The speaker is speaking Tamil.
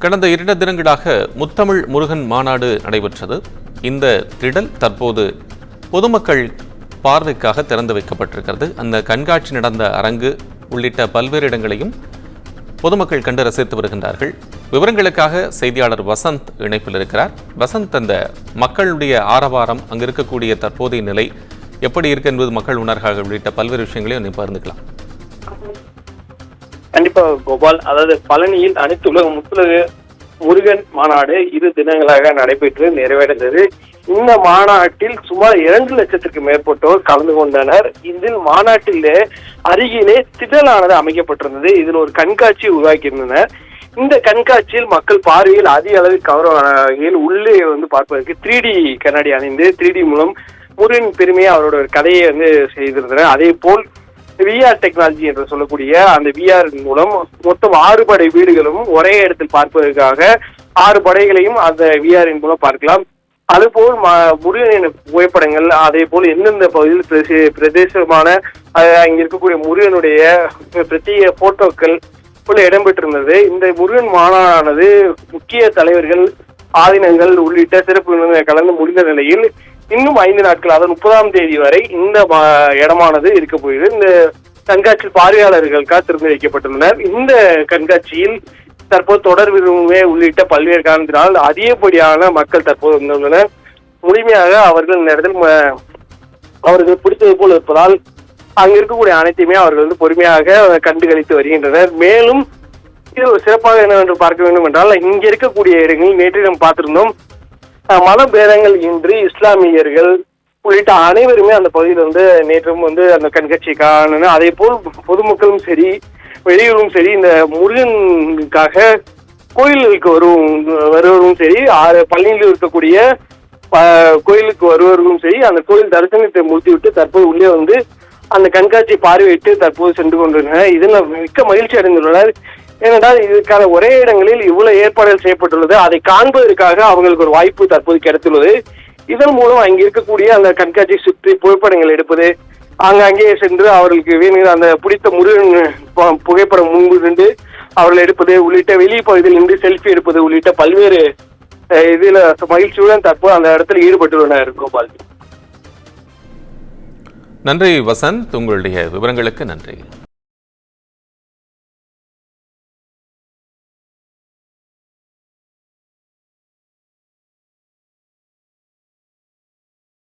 கடந்த 2 தினங்களாக முத்தமிழ் முருகன் மாநாடு நடைபெற்றது. இந்த திடல் தற்போது பொதுமக்கள் பார்வைக்காக திறந்து வைக்கப்பட்டிருக்கிறது. அந்த கண்காட்சி நடந்த அரங்கு உள்ளிட்ட பல்வேறு இடங்களையும் பொதுமக்கள் கண்டு ரசித்து வருகின்றார்கள். விவரங்களுக்காக செய்தியாளர் வசந்த் இணைப்பில் இருக்கிறார். வசந்த், அந்த மக்களுடைய ஆரவாரம், அங்கு இருக்கக்கூடிய தற்போதைய நிலை எப்படி இருக்கு என்பது மக்கள் உணர்காக உள்ளிட்ட பல்வேறு விஷயங்களையும் பகிர்ந்துக்கலாம். கண்டிப்பா கோபால், அதாவது பழனியில் அனைத்து உலக முத்துலக முருகன் மாநாடு 2 தினங்களாக நடைபெற்று நிறைவடைந்தது. இந்த மாநாட்டில் சுமார் 2 லட்சத்திற்கு மேற்பட்டோர் கலந்து கொண்டனர். இதில் மாநாட்டிலே அருகிலே திடலானது அமைக்கப்பட்டிருந்தது. இதில் ஒரு கண்காட்சி உருவாக்கியிருந்தனர். இந்த கண்காட்சியில் மக்கள் பார்வையில் அதிக அளவில் கௌரவ உள்ளே பார்ப்பதற்கு 3D கண்ணாடி அணிந்து 3D மூலம் முருகன் பெருமையை அவரோட கதையை செய்திருந்தனர். அதே போல் VR டெக்னாலஜி என்று சொல்லக்கூடிய அந்த VR மூலம் மொத்தம் 6 படை வீடுகளும் ஒரே இடத்தில் பார்ப்பதற்காக 6 படைகளையும் அந்த VR மூலம் பார்க்கலாம். அதுபோல் முருகனின் புகைப்படங்கள், அதே போல் எந்தெந்த பகுதியில் பிரதேசமான அங்க இருக்கக்கூடிய முருகனுடைய பிரத்யேக போட்டோக்கள் போல இடம்பெற்றிருந்தது. இந்த முருகன் மாநாடானது முக்கிய தலைவர்கள், ஆதீனங்கள் உள்ளிட்ட சிறப்பு கலந்து முடிந்த நிலையில் இன்னும் 5 நாட்கள், அதாவது 30ஆம் தேதி வரை இந்த இடமானது இருக்க போகிறது. இந்த கண்காட்சியில் பார்வையாளர்களுக்காக திறந்து வைக்கப்பட்டுள்ளனர். இந்த கண்காட்சியில் தற்போது தொடர் விரும்புவே உள்ளிட்ட பல்வேறு காரணத்தினால் அதிகப்படியான மக்கள் தற்போது வந்துள்ளனர். முழுமையாக அவர்கள் இந்த இடத்தில் அவர்கள் பிடித்தது போல் இருப்பதால் அங்க இருக்கக்கூடிய அனைத்தையுமே அவர்கள் பொறுமையாக கண்டுகளித்து வருகின்றனர். மேலும் இது ஒரு சிறப்பாக என்னவென்று பார்க்க வேண்டும் என்றால், இங்க இருக்கக்கூடிய இடங்களில் நேற்று நாம் பார்த்திருந்தோம், மத பேதங்கள் இன்றி இஸ்லாமியர்கள் உள்ளிட்ட அனைவருமே அந்த பகுதியில் நேற்றும் அந்த கண்காட்சியை காணணும். அதே போல் பொதுமக்களும் சரி, வெளியூரும் சரி, இந்த முருகனுக்காக கோயிலுக்கு வருவரும் சரி, பள்ளியில் இருக்கக்கூடிய கோயிலுக்கு வருவர்களும் சரி, அந்த கோயில் தரிசனத்தை முடித்துவிட்டு தற்போது உள்ளே அந்த கண்காட்சியை பார்வையிட்டு தற்போது சென்று கொண்டிருந்தனர். இதில் மிக்க மகிழ்ச்சி அடைந்துள்ளனர். ஏனென்றால் இதுக்கான ஒரே இடங்களில் இவ்வளவு ஏற்பாடுகள் செய்யப்பட்டுள்ளது. அதை காண்பதற்காக அவங்களுக்கு ஒரு வாய்ப்பு தற்போது கிடைத்துள்ளது. இதன் மூலம் அங்கே இருக்கக்கூடிய அந்த கண்காட்சியை சுற்றி புகைப்படங்கள் எடுப்பது, அங்கே சென்று அவர்களுக்கு வேணுங்கிற அந்த பிடித்த முருகன் புகைப்படம் முன்பு நின்று அவர்கள் எடுப்பது உள்ளிட்ட வெளி பகுதியில் நின்று செல்ஃபி எடுப்பது உள்ளிட்ட பல்வேறு இதில் மகிழ்ச்சியுடன் தற்போது அந்த இடத்தில் ஈடுபட்டுள்ளனர். கோபால், நன்றி வசந்த், உங்களுடைய விவரங்களுக்கு நன்றி.